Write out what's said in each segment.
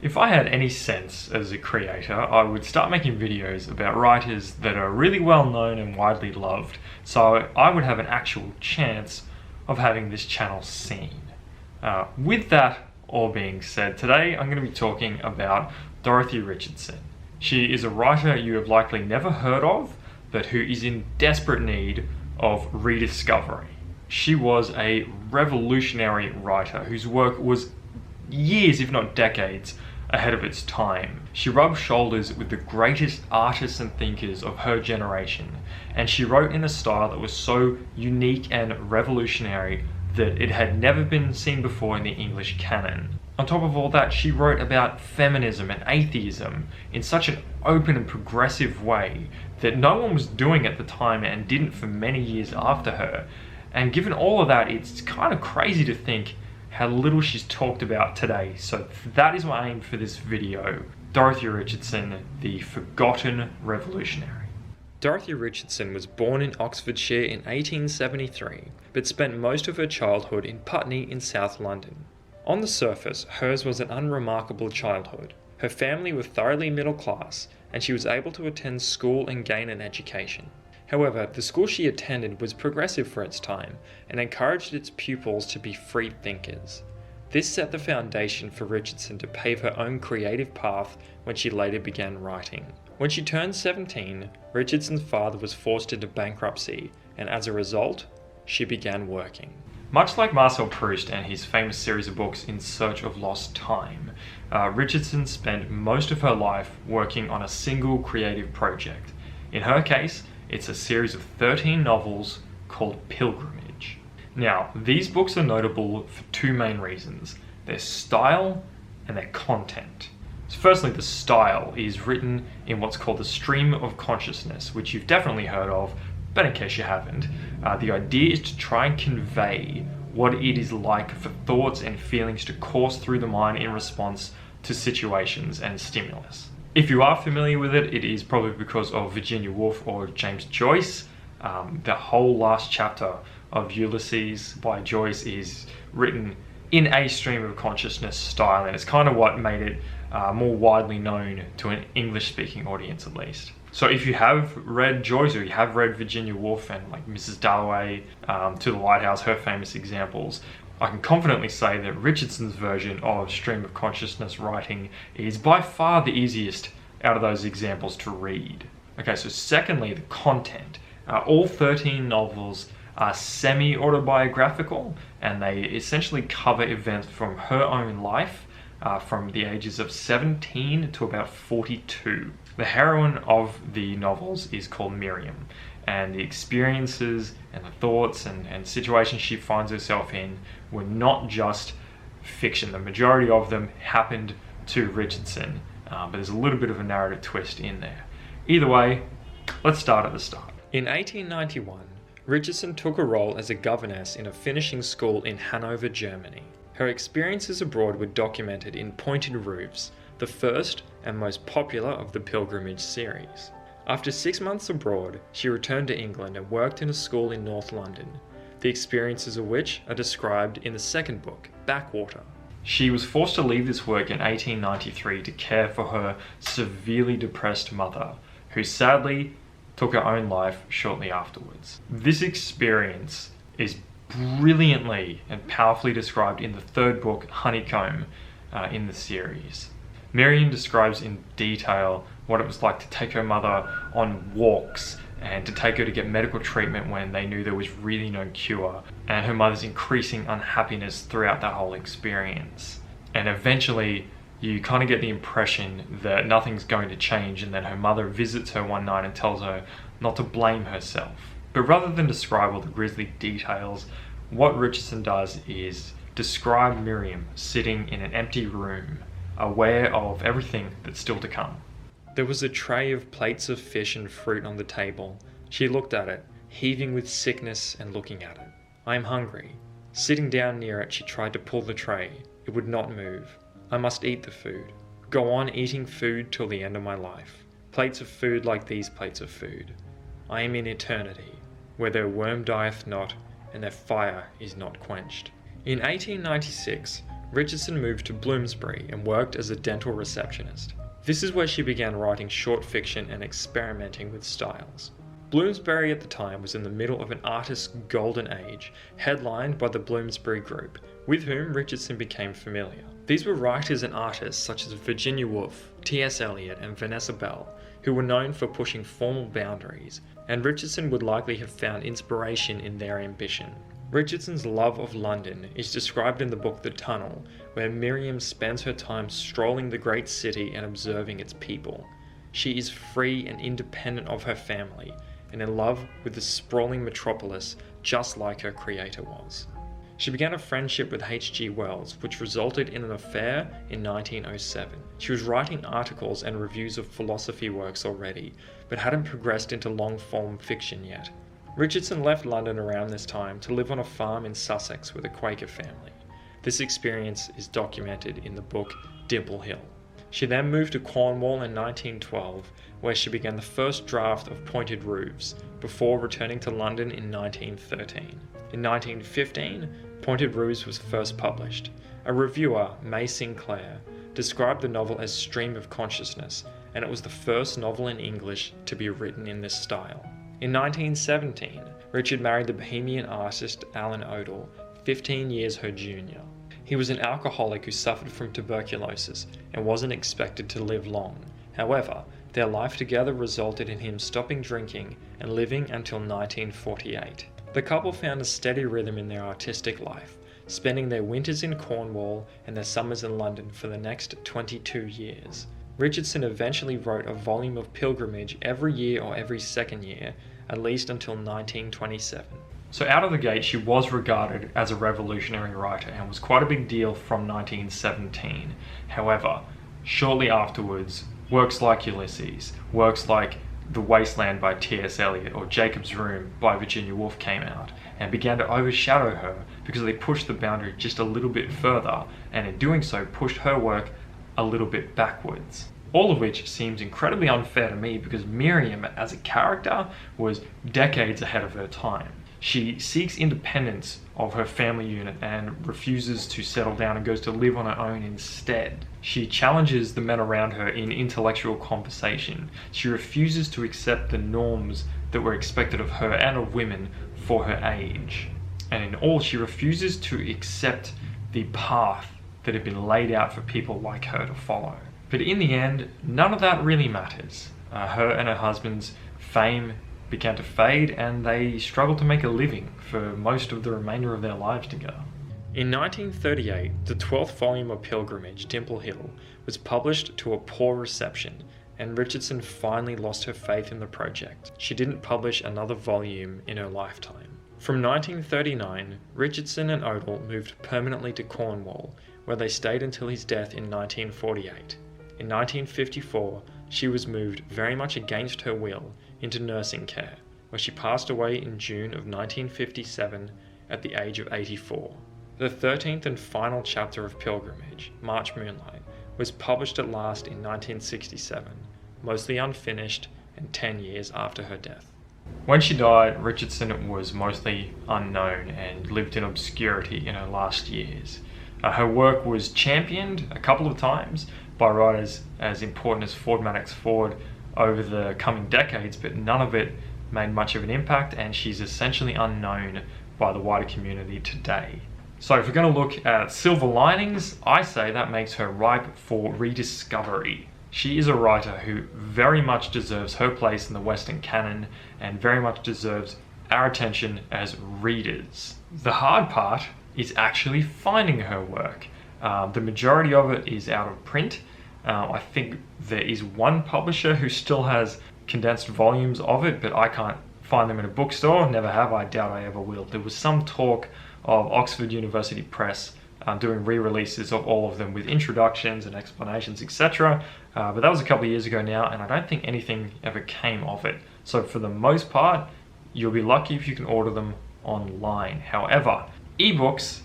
If I had any sense as a creator, I would start making videos about writers that are really well known and widely loved, so I would have an actual chance of having this channel seen. With that all being said, today I'm going to be talking about Dorothy Richardson. She is a writer you have likely never heard of, but who is in desperate need of rediscovery. She was a revolutionary writer whose work was years, if not decades, ahead of its time. She rubbed shoulders with the greatest artists and thinkers of her generation, and she wrote in a style that was so unique and revolutionary that it had never been seen before in the English canon. On top of all that, she wrote about feminism and atheism in such an open and progressive way that no one was doing at the time and didn't for many years after her. And given all of that, it's kind of crazy to think how little she's talked about today. So that is my aim for this video. Dorothy Richardson, the forgotten revolutionary. Dorothy Richardson was born in Oxfordshire in 1873, but spent most of her childhood in Putney in South London. On the surface, hers was an unremarkable childhood. Her family were thoroughly middle class, and she was able to attend school and gain an education. However, the school she attended was progressive for its time and encouraged its pupils to be free thinkers. This set the foundation for Richardson to pave her own creative path when she later began writing. When she turned 17, Richardson's father was forced into bankruptcy, and as a result, she began working. Much like Marcel Proust and his famous series of books In Search of Lost Time, Richardson spent most of her life working on a single creative project. In her case, it's a series of 13 novels called Pilgrimage. Now, these books are notable for two main reasons: their style and their content. So firstly, the style is written in what's called the stream of consciousness, which you've definitely heard of, but in case you haven't, the idea is to try and convey what it is like for thoughts and feelings to course through the mind in response to situations and stimulus. If you are familiar with it, it is probably because of Virginia Woolf or James Joyce. The whole last chapter of Ulysses by Joyce is written in a stream of consciousness style, and it's kind of what made it more widely known to an English-speaking audience at least. So if you have read Joyce or you have read Virginia Woolf and like Mrs. Dalloway, To the Lighthouse, her famous examples, I can confidently say that Richardson's version of stream of consciousness writing is by far the easiest out of those examples to read. Okay, so secondly, the content. All 13 novels are semi-autobiographical, and they essentially cover events from her own life from the ages of 17 to about 42. The heroine of the novels is called Miriam, and the experiences and the thoughts and situations she finds herself in were not just fiction. The majority of them happened to Richardson, but there's a little bit of a narrative twist in there. Either way, let's start at the start. In 1891, Richardson took a role as a governess in a finishing school in Hanover, Germany. Her experiences abroad were documented in Pointed Roofs, the first and most popular of the Pilgrimage series. After 6 months abroad, she returned to England and worked in a school in North London, the experiences of which are described in the second book, Backwater. She was forced to leave this work in 1893 to care for her severely depressed mother, who sadly took her own life shortly afterwards. This experience is brilliantly and powerfully described in the third book, Honeycomb, in the series. Miriam describes in detail what it was like to take her mother on walks and to take her to get medical treatment when they knew there was really no cure, and her mother's increasing unhappiness throughout that whole experience. And eventually, you kind of get the impression that nothing's going to change, and then her mother visits her one night and tells her not to blame herself. But rather than describe all the grisly details, what Richardson does is describe Miriam sitting in an empty room, aware of everything that's still to come. There was a tray of plates of fish and fruit on the table. She looked at it, heaving with sickness and looking at it. "I am hungry." Sitting down near it, she tried to pull the tray. It would not move. "I must eat the food. Go on eating food till the end of my life. Plates of food like these plates of food. I am in eternity, where their worm dieth not, and their fire is not quenched." In 1896, Richardson moved to Bloomsbury and worked as a dental receptionist. This is where she began writing short fiction and experimenting with styles. Bloomsbury at the time was in the middle of an artist's golden age, headlined by the Bloomsbury Group, with whom Richardson became familiar. These were writers and artists such as Virginia Woolf, T.S. Eliot, and Vanessa Bell, who were known for pushing formal boundaries, and Richardson would likely have found inspiration in their ambition. Richardson's love of London is described in the book The Tunnel, where Miriam spends her time strolling the great city and observing its people. She is free and independent of her family, and in love with the sprawling metropolis just like her creator was. She began a friendship with H.G. Wells, which resulted in an affair in 1907. She was writing articles and reviews of philosophy works already, but hadn't progressed into long-form fiction yet. Richardson left London around this time to live on a farm in Sussex with a Quaker family. This experience is documented in the book Dimple Hill. She then moved to Cornwall in 1912, where she began the first draft of Pointed Roofs, before returning to London in 1913. In 1915, Pointed Roofs was first published. A reviewer, May Sinclair, described the novel as stream of consciousness, and it was the first novel in English to be written in this style. In 1917, Richard married the Bohemian artist Alan Odell, 15 years her junior. He was an alcoholic who suffered from tuberculosis and wasn't expected to live long. However, their life together resulted in him stopping drinking and living until 1948. The couple found a steady rhythm in their artistic life, spending their winters in Cornwall and their summers in London for the next 22 years. Richardson eventually wrote a volume of pilgrimage every year or every second year, at least until 1927. So out of the gate, she was regarded as a revolutionary writer and was quite a big deal from 1917. However, shortly afterwards, works like Ulysses, works like The Wasteland by T.S. Eliot or Jacob's Room by Virginia Woolf came out and began to overshadow her because they pushed the boundary just a little bit further, and in doing so pushed her work a little bit backwards. All of which seems incredibly unfair to me because Miriam as a character was decades ahead of her time. She seeks independence of her family unit and refuses to settle down and goes to live on her own instead. She challenges the men around her in intellectual conversation. She refuses to accept the norms that were expected of her and of women for her age. And in all, she refuses to accept the path that had been laid out for people like her to follow. But in the end, none of that really matters. Her and her husband's fame began to fade, and they struggled to make a living for most of the remainder of their lives together. In 1938, the 12th volume of Pilgrimage, Dimple Hill, was published to a poor reception, and Richardson finally lost her faith in the project. She didn't publish another volume in her lifetime. From 1939, Richardson and Odell moved permanently to Cornwall, where they stayed until his death in 1948. In 1954, she was moved very much against her will into nursing care, where she passed away in June of 1957 at the age of 84. The 13th and final chapter of Pilgrimage, March Moonlight, was published at last in 1967, mostly unfinished and 10 years after her death. When she died, Richardson was mostly unknown and lived in obscurity in her last years. Her work was championed a couple of times by writers as important as Ford Madox Ford over the coming decades, but none of it made much of an impact, and she's essentially unknown by the wider community today. So if we're going to look at silver linings, I say that makes her ripe for rediscovery. She is a writer who very much deserves her place in the Western canon and very much deserves our attention as readers. The hard part is actually finding her work. The majority of it is out of print. I think there is one publisher who still has condensed volumes of it, but I can't find them in a bookstore, never have, I doubt I ever will. There was some talk of Oxford University Press doing re-releases of all of them with introductions and explanations, etc. But that was a couple of years ago now, and I don't think anything ever came of it. So for the most part, you'll be lucky if you can order them online. However, ebooks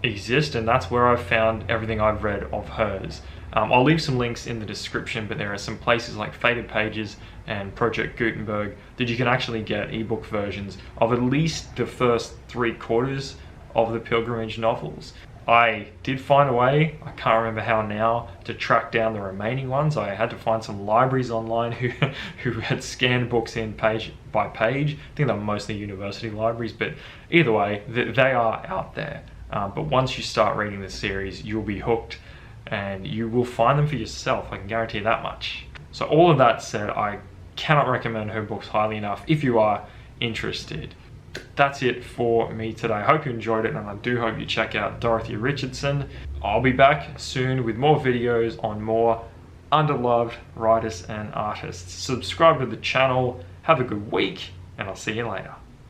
exist, and that's where I've found everything I've read of hers. I'll leave some links in the description, but there are some places like Faded Pages and Project Gutenberg that you can actually get ebook versions of at least the first 3/4 of the Pilgrimage novels. I did find a way, I can't remember how now, to track down the remaining ones. I had to find some libraries online who had scanned books in page by page. I think they're mostly university libraries, but either way, they are out there. But once you start reading this series, you'll be hooked and you will find them for yourself. I can guarantee that much. So all of that said, I cannot recommend her books highly enough if you are interested. That's it for me today. I hope you enjoyed it, and I do hope you check out Dorothy Richardson. I'll be back soon with more videos on more underloved writers and artists. Subscribe to the channel, have a good week, and I'll see you later.